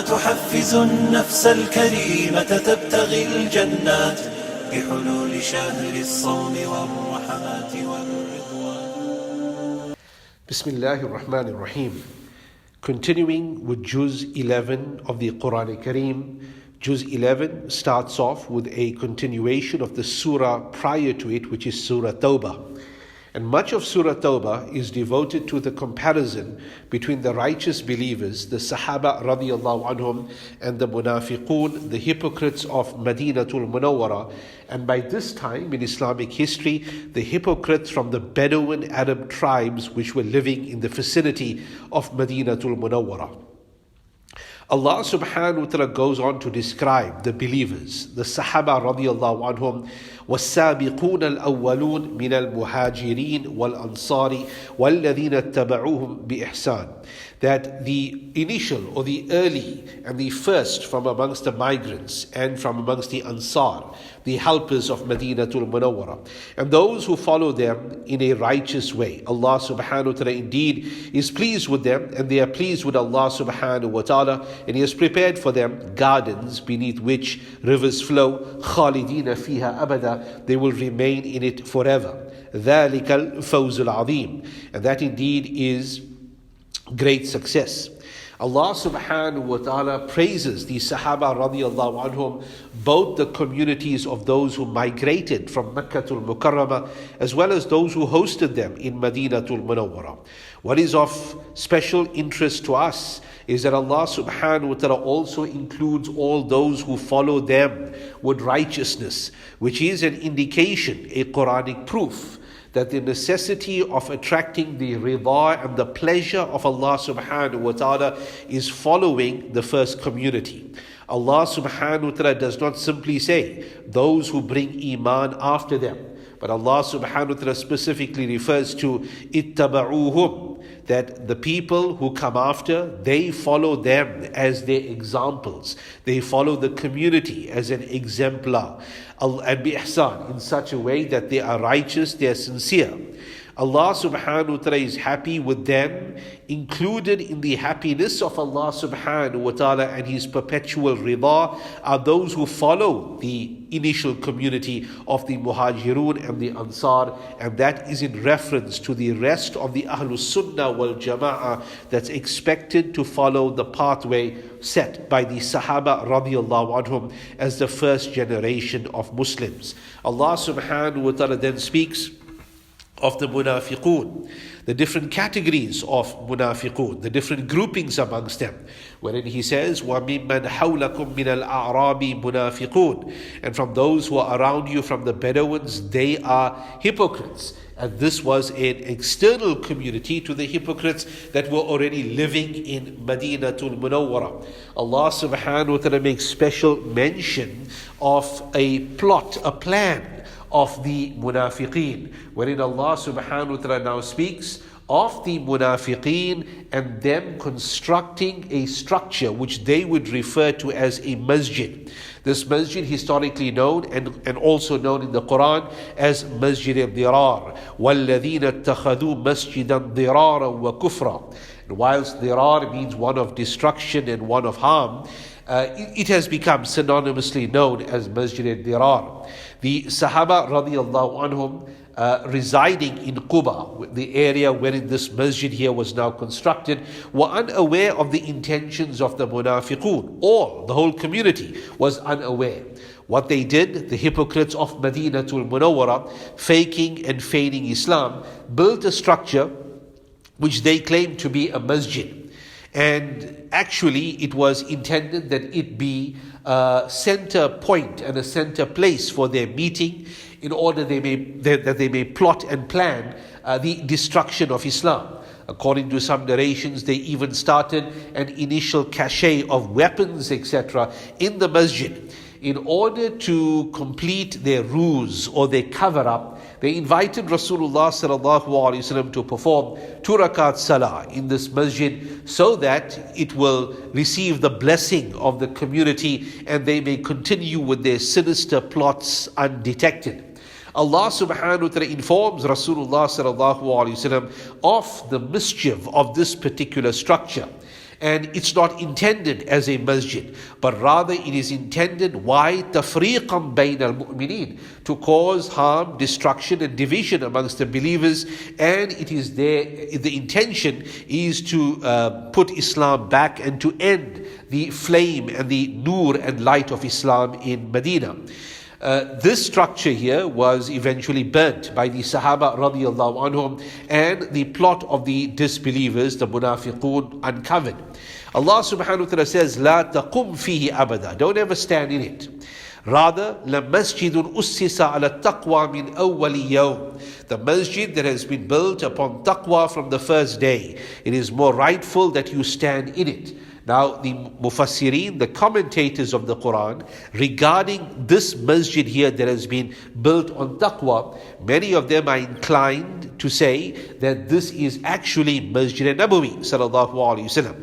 تحفز النفس الكريمة تبتغي الجنات بحلول شهر الصوم والرحمات والرضوان. Bismillahir Rahmanir Rahim. Continuing with Juz 11 of the Quran Kareem. Juz 11 starts off with a continuation of the surah prior to it, which is Surah Tawbah. And much of Surah Tawbah is devoted to the comparison between the righteous believers, the Sahaba radiallahu anhum, and the Munafiqun, the hypocrites of Madinatul Munawwara. And by this time in Islamic history, the hypocrites from the Bedouin Arab tribes which were living in the vicinity of Madinatul Munawwara. Allah subhanahu wa ta'ala goes on to describe the believers, the Sahaba radiallahu anhum, والسابقون الأولون من المهاجرين والأنصار والذين اتبعوهم بإحسان. That the initial or the early and the first from amongst the migrants and from amongst the Ansar, the helpers of Madinatul Munawwara, and those who follow them in a righteous way. Allah subhanahu wa ta'ala indeed is pleased with them, and they are pleased with Allah subhanahu wa ta'ala, and He has prepared for them gardens beneath which rivers flow. خالدين فيها أبدا, they will remain in it forever. ذلك الفوز العظيم, and that indeed is great success. Allah subhanahu wa ta'ala praises the Sahaba radiallahu anhum, both the communities of those who migrated from Makkatul Mukarramah as well as those who hosted them in Madinatul Munawwara. What is of special interest to us is that Allah subhanahu wa ta'ala also includes all those who follow them with righteousness, which is an indication, a Quranic proof, that the necessity of attracting the rida and the pleasure of Allah subhanahu wa ta'ala is following the first community. Allah subhanahu wa ta'ala does not simply say those who bring iman after them, but Allah subhanahu wa ta'ala specifically refers to ittaba'uhum, that the people who come after, they follow them as their examples. They follow the community as an exemplar. And bi ihsan, in such a way that they are righteous, they are sincere. Allah subhanahu wa ta'ala is happy with them. Included in the happiness of Allah subhanahu wa ta'ala and His perpetual rida are those who follow the initial community of the Muhajirun and the Ansar, and that is in reference to the rest of the Ahlus Sunnah wal Jama'ah that's expected to follow the pathway set by the Sahaba radiallahu anhum as the first generation of Muslims. Allah subhanahu wa ta'ala then speaks of the Munafiqun, the different categories of Munafiqun, the different groupings amongst them, wherein He says, وَمِمَّنْ حَوْلَكُمْ مِنَ الْأَعْرَابِ مُنَافِقُونَ, and from those who are around you from the Bedouins, they are hypocrites. And this was an external community to the hypocrites that were already living in Madinatul Munawwara. Allah subhanahu wa ta'ala makes special mention of a plot, a plan of the munafiqeen, wherein Allah subhanahu wa ta'ala now speaks of the munafiqeen and them constructing a structure which they would refer to as a masjid. This masjid historically known and also known in the Quran as Musjid Dhirar. وَالَّذِينَ اتَّخَذُوا مَسْجِدًا ضِرَارًا وَكُفْرًا. And whilst Dhirar means one of destruction and one of harm, it has become synonymously known as Musjid Dhirar. The Sahaba radiallahu anhum residing in Quba, the area wherein this masjid here was now constructed, were unaware of the intentions of the Munafiqun. The whole community was unaware. What they did, the hypocrites of Madinatul Munawwara, faking and feigning Islam, built a structure which they claimed to be a masjid. And actually it was intended that it be a center point and a center place for their meeting, in order that they may plot and plan the destruction of Islam. According to some narrations, they even started an initial cache of weapons, etc. in the masjid. In order to complete their ruse or their cover-up, they invited Rasulullah sallallahu alaihi wasallam to perform 2 rakat salah in this masjid, so that it will receive the blessing of the community and they may continue with their sinister plots undetected. Allah subhanahu wa ta'ala informs Rasulullah sallallahu alaihi wasallam of the mischief of this particular structure. and it's not intended as a masjid, but rather it is intended, why? تَفْرِيقًا بَيْنَ الْمُؤْمِنِينَ, to cause harm, destruction and division amongst the believers, and it is there, the intention is to put Islam back and to end the flame and the nur and light of Islam in Medina. This structure here was eventually burnt by the Sahaba radiallahu anhum, and the plot of the disbelievers, the munafiqun, uncovered. Allah subhanahu wa ta'ala says, لا تقم فيه أبدا, don't ever stand in it. Rather, لَمَسْجِدٌ أُسِّسَ عَلَى التَّقْوَى مِنْ أَوَّلِ يَوْمٍ, the masjid that has been built upon taqwa from the first day. It is more rightful that you stand in it. Now, the mufassirin, the commentators of the Quran, regarding this masjid here that has been built on taqwa, many of them are inclined to say that this is actually Masjid Nabi, sallallahu alaihi wasallam.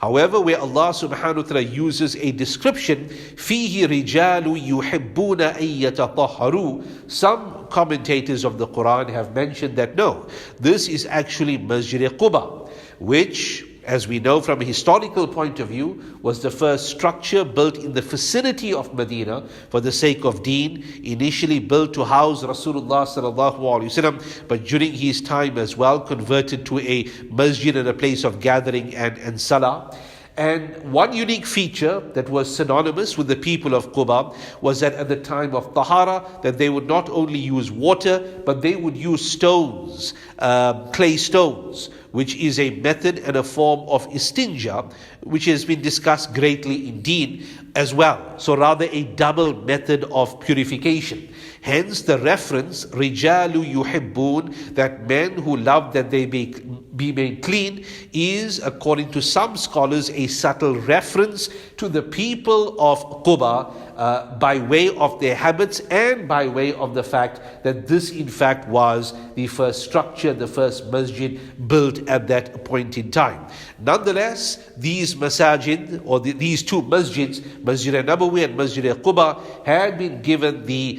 However, where Allah subhanahu wa ta'ala uses a description, فِيهِ رِجَالُ يُحِبُّونَ أَن يَتَطَهَّرُوا, some commentators of the Quran have mentioned that no, this is actually Masjid Quba, which, as we know from a historical point of view, was the first structure built in the vicinity of Medina for the sake of deen, initially built to house Rasulullah sallallahu alaihi wasallam, but during his time as well converted to a masjid and a place of gathering and salah. And one unique feature that was synonymous with the people of Quba was that at the time of Tahara, that they would not only use water, but they would use stones, clay stones, which is a method and a form of istinja, which has been discussed greatly in Deen as well. So rather a double method of purification. Hence the reference, Rijalu yuhibbun, that men who love that they be made clean, is, according to some scholars, a subtle reference to the people of Quba, by way of their habits and by way of the fact that this in fact was the first structure, the first masjid built at that point in time. Nonetheless, these masajid, or these two masjids, Masjid Nabawi and Masjid Quba, had been given the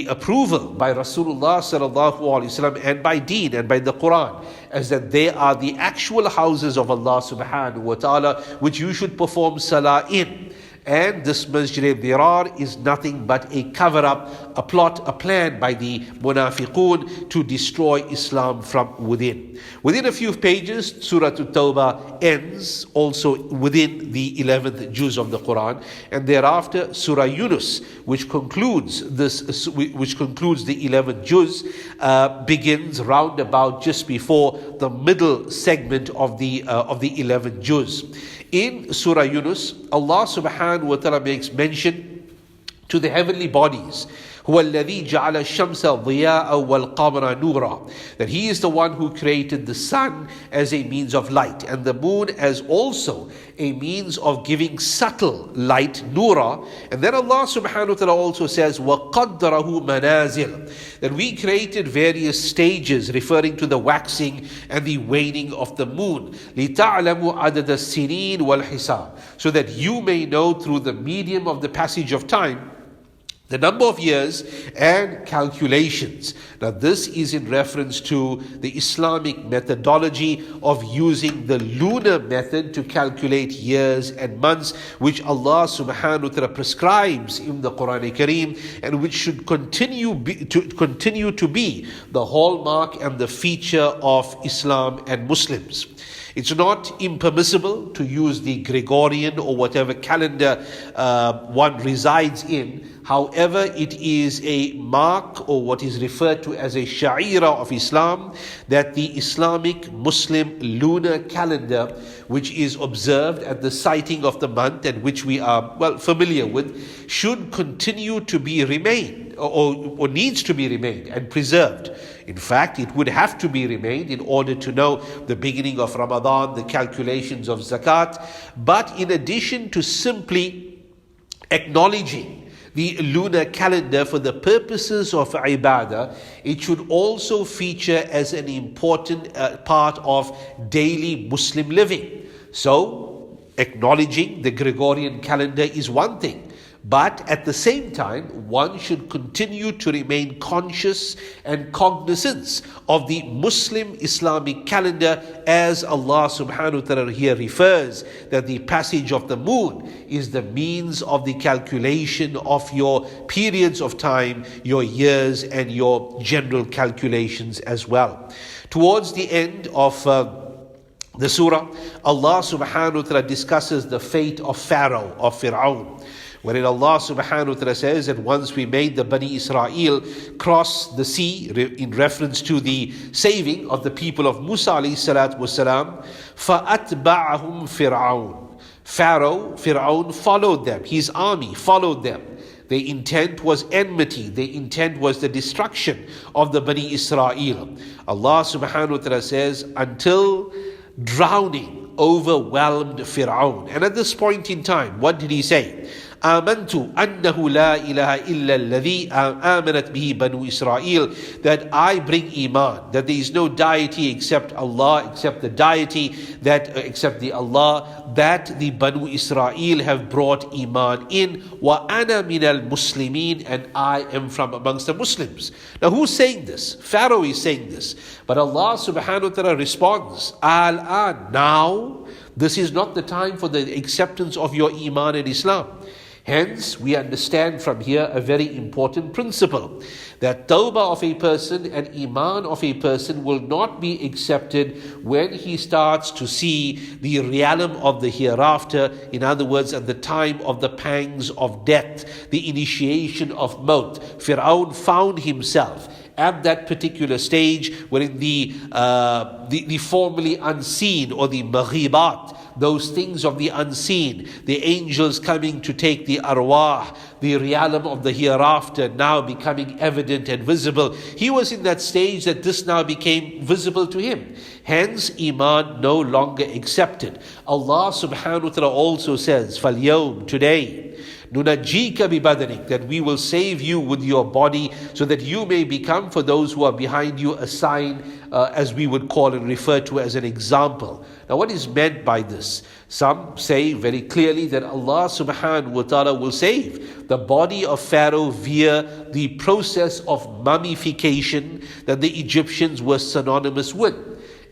approval by Rasulullah sallallahu alaihi wasallam and by Deen and by the Quran, as that they are the actual houses of Allah subhanahu wa ta'ala, which you should perform salah in. And this Musjid Dhirar is nothing but a cover-up, a plot, a plan by the munafiqun to destroy Islam from within. Within a few pages, Surah At-Tawbah ends also within the 11th juz of the Quran, and thereafter Surah Yunus, which concludes the 11th juz, begins round about just before the middle segment of the 11th juz. In Surah Yunus, Allah subhanahu wa ta'ala makes mention to the heavenly bodies. هو الذي جعل الشمس ضياء والقمر نورا, that He is the one who created the sun as a means of light and the moon as also a means of giving subtle light, nura. And then Allah subhanahu wa ta'ala also says وَقَدَّرَهُ مَنَازِلَ, that we created various stages referring to the waxing and the waning of the moon, لِتَعْلَمُوا عَدَدَ السِّنِينَ وَالْحِسَابِ, so that you may know through the medium of the passage of time the number of years and calculations. Now this is in reference to the Islamic methodology of using the lunar method to calculate years and months, which Allah subhanahu wa ta'ala prescribes in the Quran Kareem, and which should continue to be the hallmark and the feature of Islam and Muslims. It's not impermissible to use the Gregorian or whatever calendar one resides in. However, it is a mark, or what is referred to as a sha'ira of Islam, that the Islamic Muslim lunar calendar, which is observed at the sighting of the month and which we are well familiar with, should continue to be remained, or needs to be remained and preserved. In fact, it would have to be remained in order to know the beginning of Ramadan, the calculations of zakat. But in addition to simply acknowledging the lunar calendar for the purposes of ibadah, it should also feature as an important part of daily Muslim living. So, acknowledging the Gregorian calendar is one thing, But at the same time, one should continue to remain conscious and cognizant of the Muslim Islamic calendar, as Allah subhanahu wa ta'ala here refers that the passage of the moon is the means of the calculation of your periods of time, your years, and your general calculations as well. Towards the end of the surah, Allah subhanahu wa ta'ala discusses the fate of Pharaoh, of Pharaoh, wherein Allah subhanahu wa ta'ala says that once we made the Bani Israel cross the sea, in reference to the saving of the people of Musa alayhi salatu wasalam, فَأَتْبَعَهُمْ فِرْعَوْنَ Pharaoh followed them, his army followed them. Their intent was enmity, their intent was the destruction of the Bani Israel. Allah subhanahu wa ta'ala says, until drowning overwhelmed Pharaoh. And at this point in time, what did he say? آمنت أنه لا إله إلا الذي آمنت به بنو إسرائيل, that I bring iman, that there is no deity except Allah, except the deity except the Allah that the Banu Israel have brought iman in. وأنا من المسلمين, and I am from amongst the Muslims. Now who's saying this? Pharaoh is saying this. But Allah subhanahu wa ta'ala responds, Al-an, now this is not the time for the acceptance of your iman in Islam. Hence, we understand from here a very important principle, that tawbah of a person and iman of a person will not be accepted when he starts to see the realm of the hereafter, in other words, at the time of the pangs of death, the initiation of maut. Pharaoh found himself at that particular stage wherein the formerly unseen, or the maghibat, those things of the unseen, the angels coming to take the arwah, the realm of the hereafter now becoming evident and visible. He was in that stage that this now became visible to him. Hence, iman no longer accepted. Allah subhanahu wa ta'ala also says, فَالْيَوْمِ, today, نُنَجِّيكَ بِبَدَنِكَ, that we will save you with your body, so that you may become for those who are behind you a sign, as we would call and refer to as an example. Now what is meant by this? Some say very clearly that Allah subhanahu wa ta'ala will save the body of Pharaoh via the process of mummification that the Egyptians were synonymous with.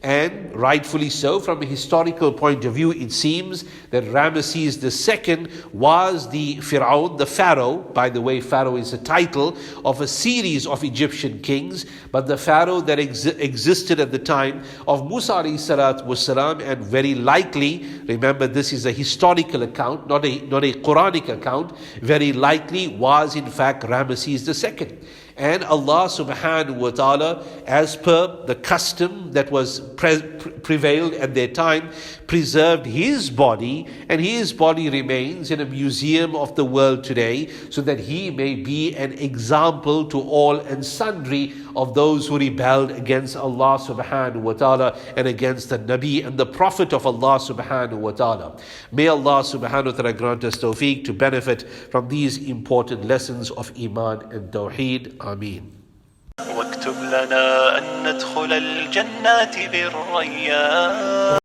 And rightfully so, from a historical point of view, it seems that Ramesses II was the Pharaoh. By the way, Pharaoh is a title of a series of Egyptian kings, but the Pharaoh that existed at the time of Musa alayhi salatu wasalam, and very likely, remember this is a historical account, not a Quranic account, very likely was in fact Ramesses II. And Allah subhanahu wa ta'ala, as per the custom that was prevailed at their time, preserved his body, and his body remains in a museum of the world today, so that he may be an example to all and sundry of those who rebelled against Allah subhanahu wa ta'ala and against the Nabi and the Prophet of Allah subhanahu wa ta'ala. May Allah subhanahu wa ta'ala grant us tawfiq to benefit from these important lessons of Iman and Tawheed. Ameen. واكتب لنا أن ندخل الجنات بالريان.